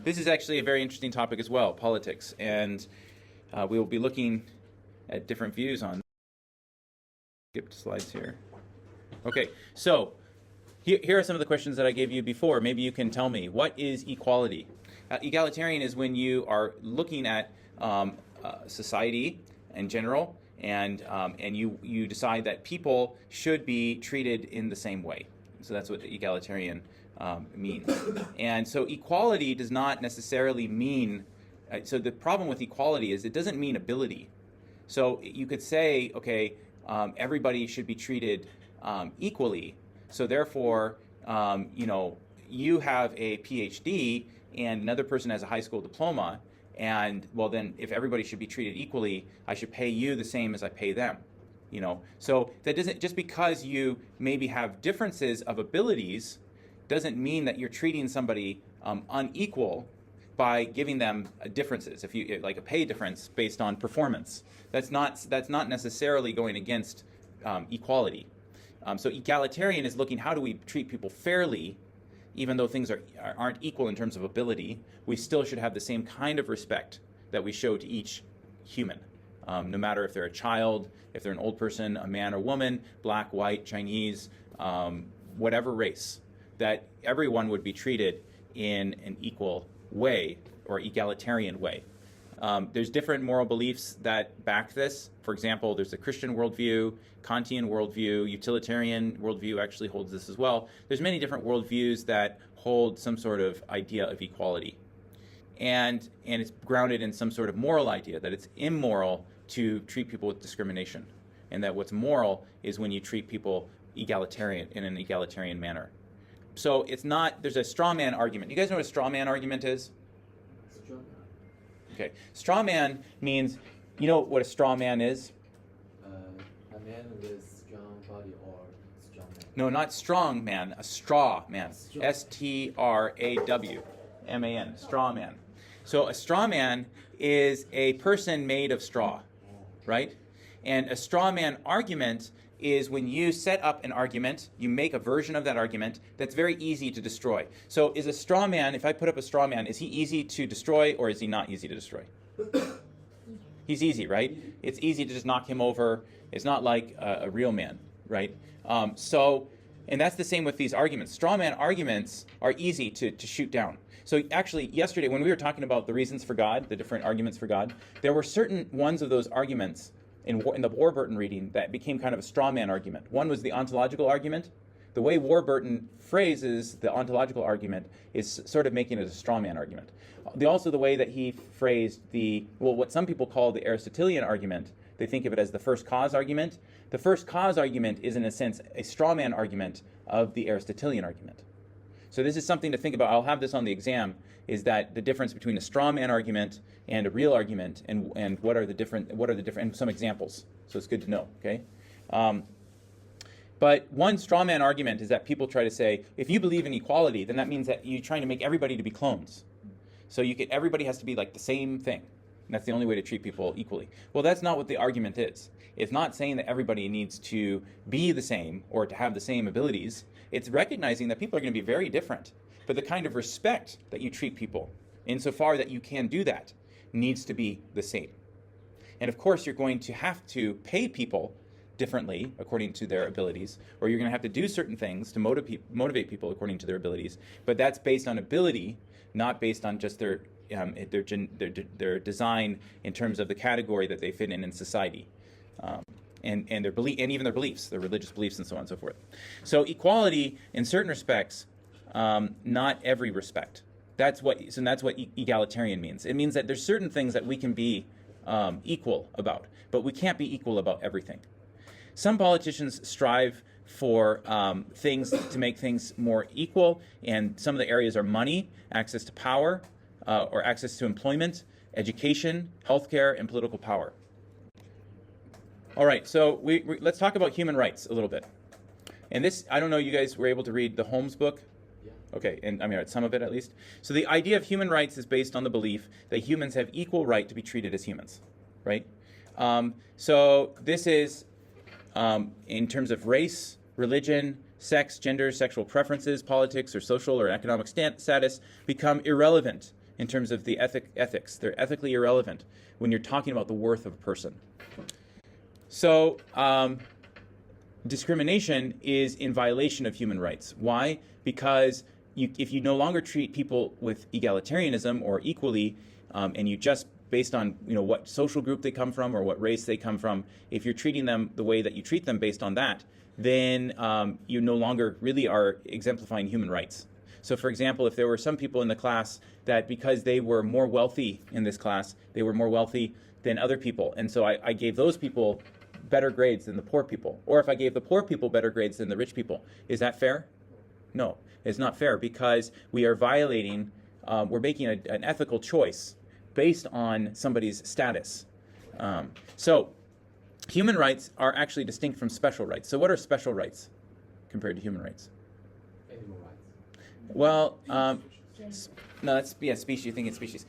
this is actually a very interesting topic as well, politics, and we will be looking at different views on. Skip slides here. Okay, so here are some of the questions that I gave you before. Maybe you can tell me, what is equality? Egalitarian is when you are looking at society in general, and you decide that people should be treated in the same way. So that's what egalitarian means. And so equality does not necessarily mean, so the problem with equality is it doesn't mean ability. So you could say, okay, everybody should be treated equally. So therefore, you have a PhD and another person has a high school diploma, and well then if everybody should be treated equally, I should pay you the same as I pay them. So that doesn't, just because you maybe have differences of abilities doesn't mean that you're treating somebody unequal by giving them differences. If you like a pay difference based on performance, that's not necessarily going against equality. So egalitarian is looking, how do we treat people fairly, even though things aren't equal in terms of ability. We still should have the same kind of respect that we show to each human, no matter if they're a child, if they're an old person, a man or woman, black, white, Chinese, whatever race, that everyone would be treated in an equal way or egalitarian way. There's different moral beliefs that back this. For example, there's the Christian worldview, Kantian worldview, utilitarian worldview actually holds this as well. There's many different worldviews that hold some sort of idea of equality. And it's grounded in some sort of moral idea that it's immoral to treat people with discrimination, and that what's moral is when you treat people egalitarian in an egalitarian manner. So it's not, there's a straw man argument. You guys know what a straw man argument is? Straw man. Okay. Straw man means, you know what a straw man is? A man with strong body or strong man. No, not strong man, a straw man. Straw. S-T-R-A-W-M-A-N, straw man. So a straw man is a person made of straw, right? And a straw man argument is when you set up an argument, you make a version of that argument that's very easy to destroy. So is a straw man, if I put up a straw man, is he easy to destroy or is he not easy to destroy? He's easy, right? It's easy to just knock him over. It's not like a real man, right? And that's the same with these arguments. Straw man arguments are easy to shoot down. So actually, yesterday when we were talking about the reasons for God, the different arguments for God, there were certain ones of those arguments in the Warburton reading that became kind of a straw man argument. One was the ontological argument. The way Warburton phrases the ontological argument is sort of making it a straw man argument. Also the way that he phrased what some people call the Aristotelian argument, they think of it as the first cause argument. The first cause argument is in a sense a straw man argument of the Aristotelian argument. So this is something to think about. I'll have this on the exam, is that the difference between a straw man argument and a real argument, and what are the different, and some examples. So it's good to know, okay? But one straw man argument is that people try to say, if you believe in equality, then that means that you're trying to make everybody to be clones. So everybody has to be like the same thing. And that's the only way to treat people equally. Well, that's not what the argument is. It's not saying that everybody needs to be the same or to have the same abilities. It's recognizing that people are going to be very different. But the kind of respect that you treat people, insofar that you can do that, needs to be the same. And of course, you're going to have to pay people differently according to their abilities, or you're going to have to do certain things to motivate people according to their abilities. But that's based on ability, not based on just their design in terms of the category that they fit in society, and their belief, and even their beliefs, their religious beliefs, and so on and so forth. So equality, in certain respects, not every respect. That's what egalitarian means. It means that there's certain things that we can be equal about, but we can't be equal about everything. Some politicians strive for things to make things more equal, and some of the areas are money, access to power, or access to employment, education, healthcare, and political power. All right, so let's talk about human rights a little bit. And this, I don't know, you guys were able to read the Holmes book? Yeah. Okay, and I mean, some of it at least. So the idea of human rights is based on the belief that humans have equal right to be treated as humans, right? So this is in terms of race, religion, sex, gender, sexual preferences, politics, or social or economic status become irrelevant in terms of the ethics. They're ethically irrelevant when you're talking about the worth of a person. So discrimination is in violation of human rights. Why? Because if you no longer treat people with egalitarianism or equally, and you just based on what social group they come from or what race they come from, if you're treating them the way that you treat them based on that, then you no longer really are exemplifying human rights. So for example, if there were some people in the class that because they were more wealthy in this class, they were more wealthy than other people, and so I gave those people better grades than the poor people, or if I gave the poor people better grades than the rich people, is that fair? No, it's not fair, because we are violating, we're making an ethical choice based on somebody's status. So human rights are actually distinct from special rights. So what are special rights compared to human rights? Animal rights. Well, no, that's species. You think it's species.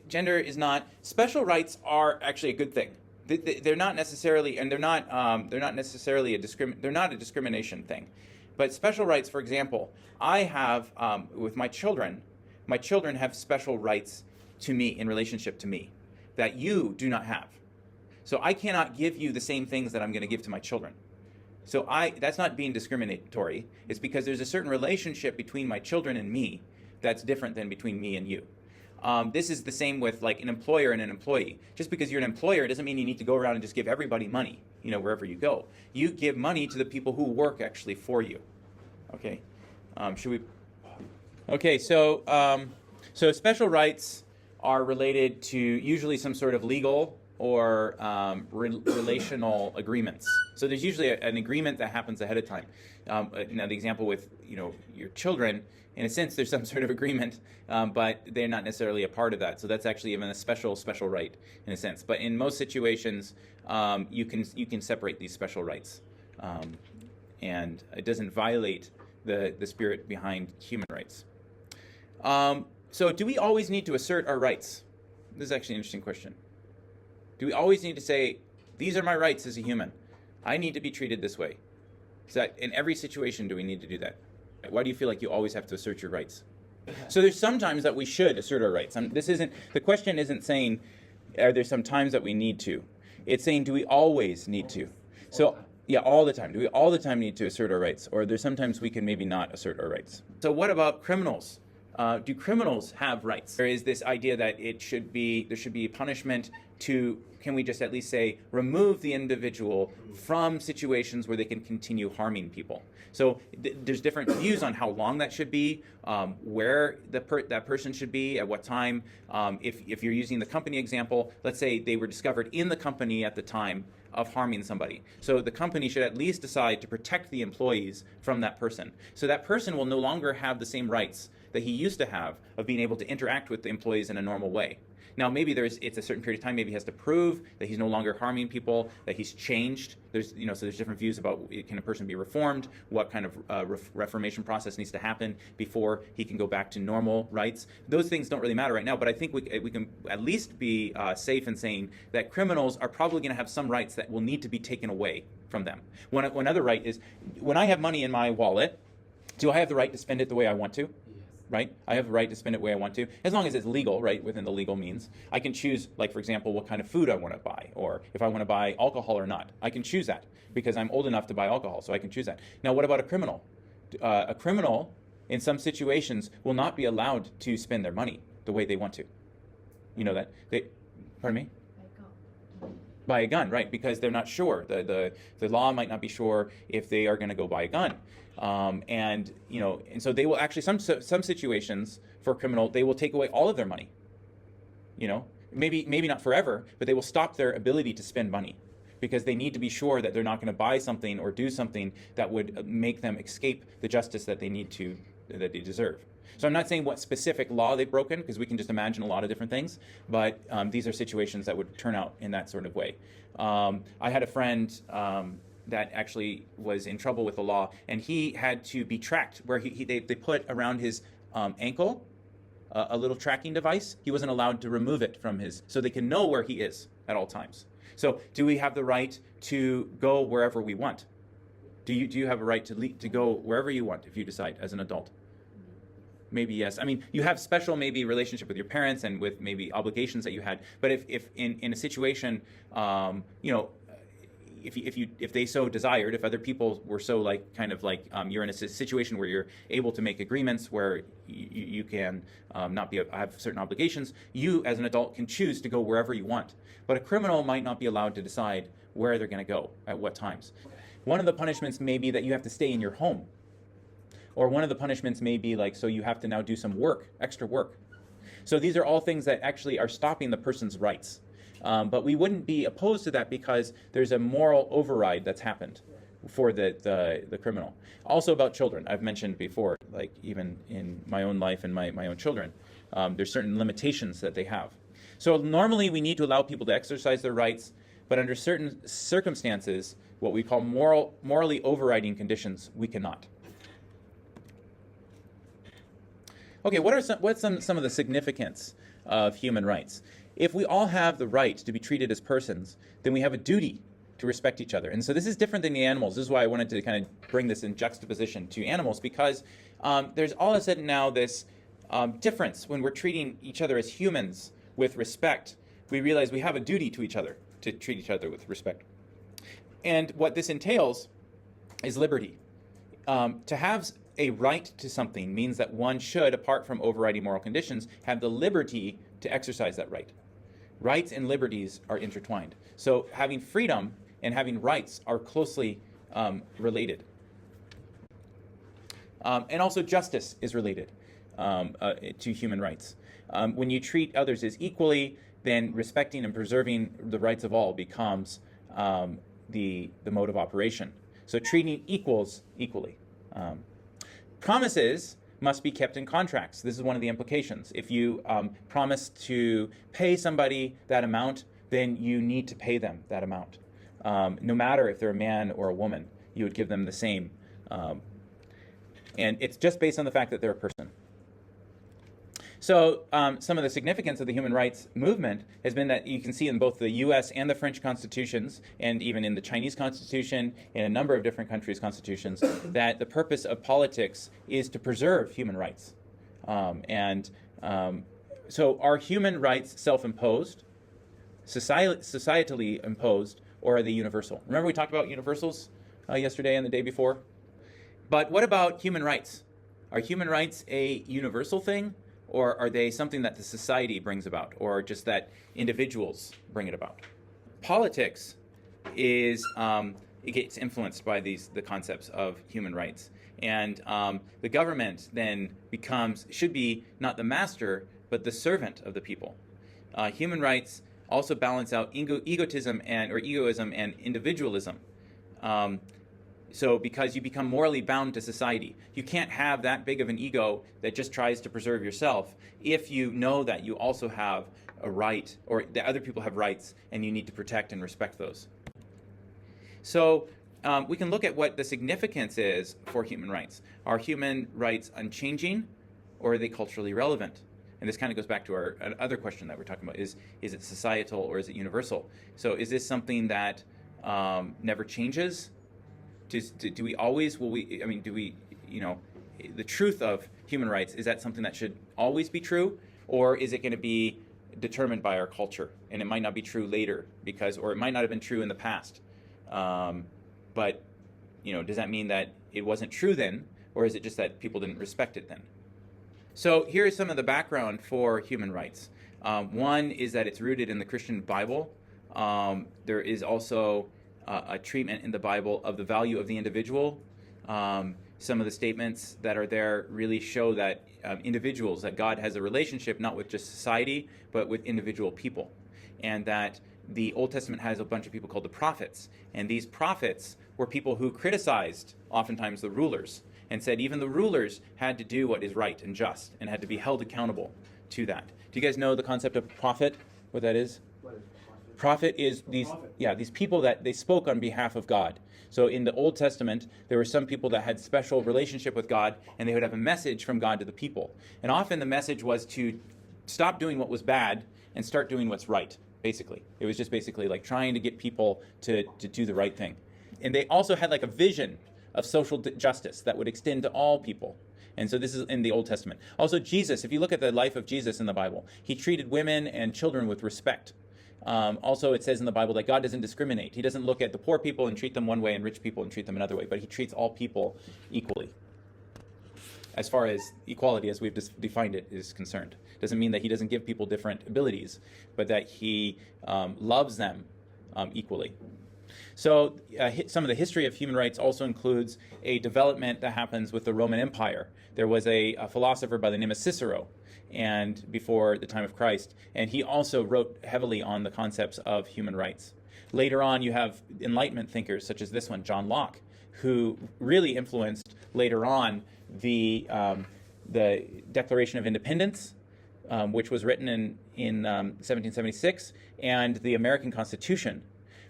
Gender is not. Special rights are actually a good thing. They're not necessarily, and they're not necessarily they're not a discrimination thing. But special rights, for example, I have with my children have special rights to me in relationship to me that you do not have. So I cannot give you the same things that I'm going to give to my children. So that's not being discriminatory. It's because there's a certain relationship between my children and me that's different than between me and you. This is the same with like an employer and an employee. Just because you're an employer doesn't mean you need to go around and just give everybody money, wherever you go. You give money to the people who work actually for you. Okay, should we? Okay, so special rights are related to usually some sort of legal or relational agreements. So there's usually an agreement that happens ahead of time. Now the example with your children, in a sense, there's some sort of agreement, but they're not necessarily a part of that. So that's actually even a special right in a sense. But in most situations, you can separate these special rights, and it doesn't violate the spirit behind human rights. So do we always need to assert our rights? This is actually an interesting question. Do we always need to say, these are my rights as a human? I need to be treated this way. So that in every situation do we need to do that? Why do you feel like you always have to assert your rights? So there's some times that we should assert our rights. The question isn't saying, are there some times that we need to? It's saying, do we always need to? So yeah, all the time. Do we all the time need to assert our rights? Or there's sometimes we can maybe not assert our rights? So what about criminals? Do criminals have rights? There is this idea that there should be a punishment to, can we just at least say, remove the individual from situations where they can continue harming people? So there's different views on how long that should be, where that person should be, at what time. If you're using the company example, let's say they were discovered in the company at the time of harming somebody. So the company should at least decide to protect the employees from that person. So that person will no longer have the same rights that he used to have of being able to interact with the employees in a normal way. Now, maybe it's a certain period of time. Maybe he has to prove that he's no longer harming people, that he's changed. So there's different views about, can a person be reformed? What kind of reformation process needs to happen before he can go back to normal rights? Those things don't really matter right now, but I think we can at least be safe in saying that criminals are probably going to have some rights that will need to be taken away from them. One other right is, when I have money in my wallet, do I have the right to spend it the way I want to? Right? I have the right to spend it the way I want to, as long as it's legal, right, within the legal means. I can choose, like, for example, what kind of food I want to buy, or if I want to buy alcohol or not. I can choose that, because I'm old enough to buy alcohol, so I can choose that. Now, what about a criminal? A criminal, in some situations, will not be allowed to spend their money the way they want to. You know that? Pardon me? Buy a gun, right, because they're not sure. The law might not be sure if they are going to go buy a gun. And so they will actually, some situations for a criminal, they will take away all of their money. Maybe not forever, but they will stop their ability to spend money, because they need to be sure that they're not going to buy something or do something that would make them escape the justice that they deserve. So I'm not saying what specific law they've broken, because we can just imagine a lot of different things, but these are situations that would turn out in that sort of way. I had a friend that actually was in trouble with the law, and he had to be tracked, where they put around his ankle a little tracking device. He wasn't allowed to remove it from so they can know where he is at all times. So do we have the right to go wherever we want? Do you have a right to go wherever you want if you decide as an adult? maybe yes. I mean, you have special maybe relationship with your parents and with maybe obligations that you had. But if in a situation, you know, if they so desired, if other people were so like kind of like you're in a situation where you're able to make agreements where you can not be have certain obligations, you as an adult can choose to go wherever you want. But a criminal might not be allowed to decide where they're going to go at what times. One of the punishments may be that you have to stay in your home. Or one of the punishments may be like, so you have to now do some work, extra work. So these are all things that actually are stopping the person's rights. But we wouldn't be opposed to that because there's a moral override that's happened for the criminal. Also about children, I've mentioned before, like even in my own life and my own children, there's certain limitations that they have. So normally we need to allow people to exercise their rights, but under certain circumstances, what we call morally overriding conditions, we cannot. Okay, what's some of the significance of human rights? If we all have the right to be treated as persons, then we have a duty to respect each other. And so this is different than the animals. This is why I wanted to kind of bring this in juxtaposition to animals, because there's all of a sudden now this difference when we're treating each other as humans with respect. We realize we have a duty to each other to treat each other with respect. And what this entails is liberty. To have a right to something means that one should, apart from overriding moral conditions, have the liberty to exercise that right. Rights and liberties are intertwined. So having freedom and having rights are closely related. And also justice is related to human rights. When you treat others as equally, then respecting and preserving the rights of all becomes the mode of operation. So treating equals equally. Promises must be kept in contracts. This is one of the implications. If you promise to pay somebody that amount, then you need to pay them that amount. No matter if they're a man or a woman, you would give them the same. And it's just based on the fact that they're a person. So some of the significance of the human rights movement has been that you can see in both the U.S. and the French constitutions, and even in the Chinese constitution, in a number of different countries' constitutions, that the purpose of politics is to preserve human rights. So are human rights self-imposed, societally imposed, or are they universal? Remember we talked about universals yesterday and the day before? But what about human rights? Are human rights a universal thing? Or are they something that the society brings about, or just that individuals bring it about? Politics is it gets influenced by the concepts of human rights, and the government then should be not the master but the servant of the people. Human rights also balance out egoism and individualism. So because you become morally bound to society. You can't have that big of an ego that just tries to preserve yourself if you know that you also have a right, or that other people have rights, and you need to protect and respect those. So we can look at what the significance is for human rights. Are human rights unchanging, or are they culturally relevant? And this kind of goes back to our other question that we're talking about, is it societal or is it universal? So is this something that never changes? Do we always, the truth of human rights, is that something that should always be true? Or is it going to be determined by our culture? And it might not be true later, or it might not have been true in the past. But does that mean that it wasn't true then? Or is it just that people didn't respect it then? So here is some of the background for human rights. One is that it's rooted in the Christian Bible. There is also a treatment in the Bible of the value of the individual. Some of the statements that are there really show that individuals, that God has a relationship not with just society, but with individual people. And that the Old Testament has a bunch of people called the prophets. And these prophets were people who criticized oftentimes the rulers and said even the rulers had to do what is right and just and had to be held accountable to that. Do you guys know the concept of prophet, what that is? Prophet is these people that they spoke on behalf of God. So in the Old Testament, there were some people that had special relationship with God, and they would have a message from God to the people. And often the message was to stop doing what was bad and start doing what's right, basically. It was just basically like trying to get people to do the right thing. And they also had like a vision of social justice that would extend to all people. And so this is in the Old Testament. Also, Jesus, if you look at the life of Jesus in the Bible, he treated women and children with respect. Also, it says in the Bible that God doesn't discriminate. He doesn't look at the poor people and treat them one way and rich people and treat them another way, but he treats all people equally. As far as equality, as we've defined it, is concerned. Doesn't mean that he doesn't give people different abilities, but that he loves them equally. So some of the history of human rights also includes a development that happens with the Roman Empire. There was a philosopher by the name of Cicero, and before the time of Christ, and he also wrote heavily on the concepts of human rights. Later on, you have Enlightenment thinkers such as this one, John Locke, who really influenced later on the Declaration of Independence, which was written in 1776, and the American Constitution,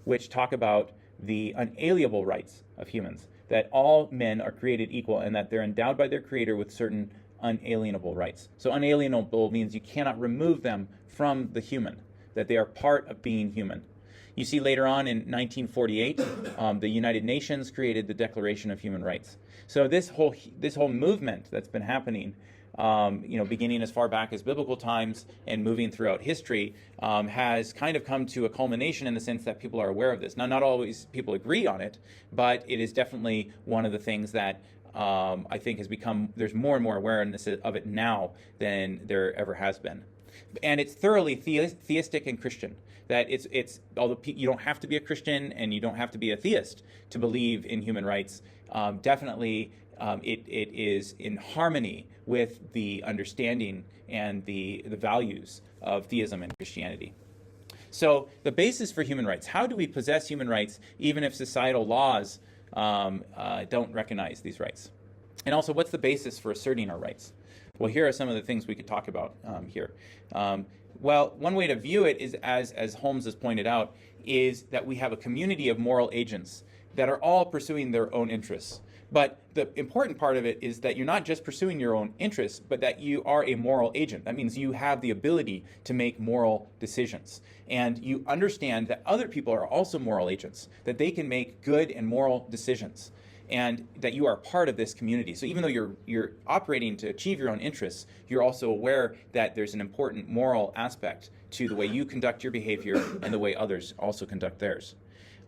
which talk about the unalienable rights of humans, that all men are created equal and that they're endowed by their Creator with certain unalienable rights. So unalienable means you cannot remove them from the human, that they are part of being human. You see later on in 1948, the United Nations created the Declaration of Human Rights. So this whole movement that's been happening, beginning as far back as biblical times and moving throughout history, has kind of come to a culmination in the sense that people are aware of this. Now, not always people agree on it, but it is definitely one of the things that I think has become, there's more and more awareness of it now than there ever has been. And it's thoroughly theistic and Christian. That it's although you don't have to be a Christian and you don't have to be a theist to believe in human rights, definitely it is in harmony with the understanding and the values of theism and Christianity. So the basis for human rights, how do we possess human rights even if societal laws don't recognize these rights? And also, what's the basis for asserting our rights? Well, here are some of the things we could talk about here. Well, one way to view it is, as Holmes has pointed out, is that we have a community of moral agents that are all pursuing their own interests. But the important part of it is that you're not just pursuing your own interests, but that you are a moral agent. That means you have the ability to make moral decisions. And you understand that other people are also moral agents, that they can make good and moral decisions, and that you are part of this community. So even though you're operating to achieve your own interests, you're also aware that there's an important moral aspect to the way you conduct your behavior and the way others also conduct theirs.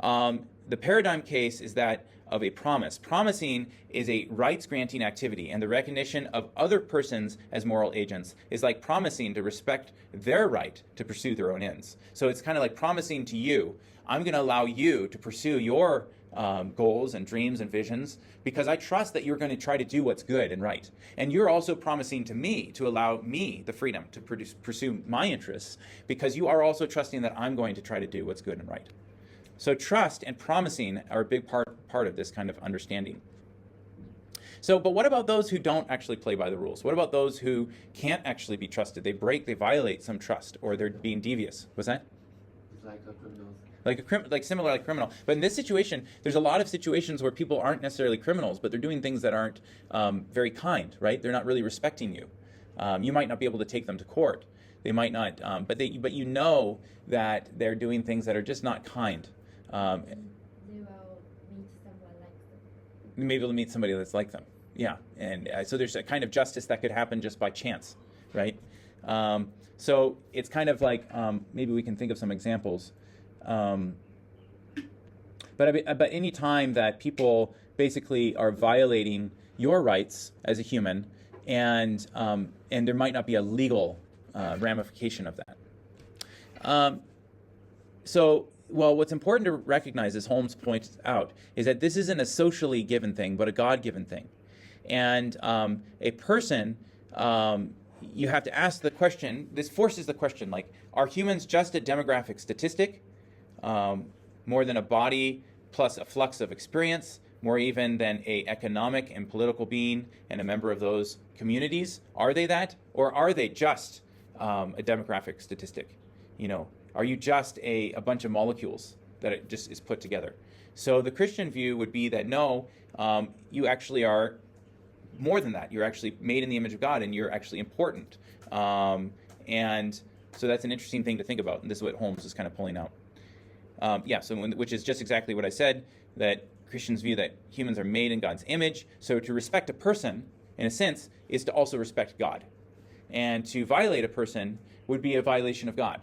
The paradigm case is that of a promise. Promising is a rights-granting activity, and the recognition of other persons as moral agents is like promising to respect their right to pursue their own ends. So it's kind of like promising to you, I'm going to allow you to pursue your goals and dreams and visions because I trust that you're going to try to do what's good and right. And you're also promising to me to allow me the freedom to pursue my interests because you are also trusting that I'm going to try to do what's good and right. So trust and promising are a big part of this kind of understanding. So, but what about those who don't actually play by the rules? What about those who can't actually be trusted? They violate some trust, or they're being devious. What's that? Like a criminal. Similar like criminal. But in this situation, there's a lot of situations where people aren't necessarily criminals, but they're doing things that aren't very kind, right? They're not really respecting you. You might not be able to take them to court. They might not, but you know that they're doing things that are just not kind. They will meet someone like them. Maybe they'll meet somebody that's like them. Yeah, and so there's a kind of justice that could happen just by chance, right? So it's kind of like, maybe we can think of some examples. But any time that people basically are violating your rights as a human, and there might not be a legal ramification of that. Well, what's important to recognize, as Holmes points out, is that this isn't a socially given thing, but a God-given thing. And a person, you have to ask the question, this forces the question, like, are humans just a demographic statistic, more than a body plus a flux of experience, more even than a economic and political being and a member of those communities? Are they that? Or are they just a demographic statistic? Are you just a bunch of molecules that it just is put together? So the Christian view would be that no, you actually are more than that. You're actually made in the image of God, and you're actually important. And so that's an interesting thing to think about, and this is what Holmes is kind of pulling out. Which is just exactly what I said, that Christians view that humans are made in God's image. So to respect a person in a sense, is to also respect God. And to violate a person would be a violation of God.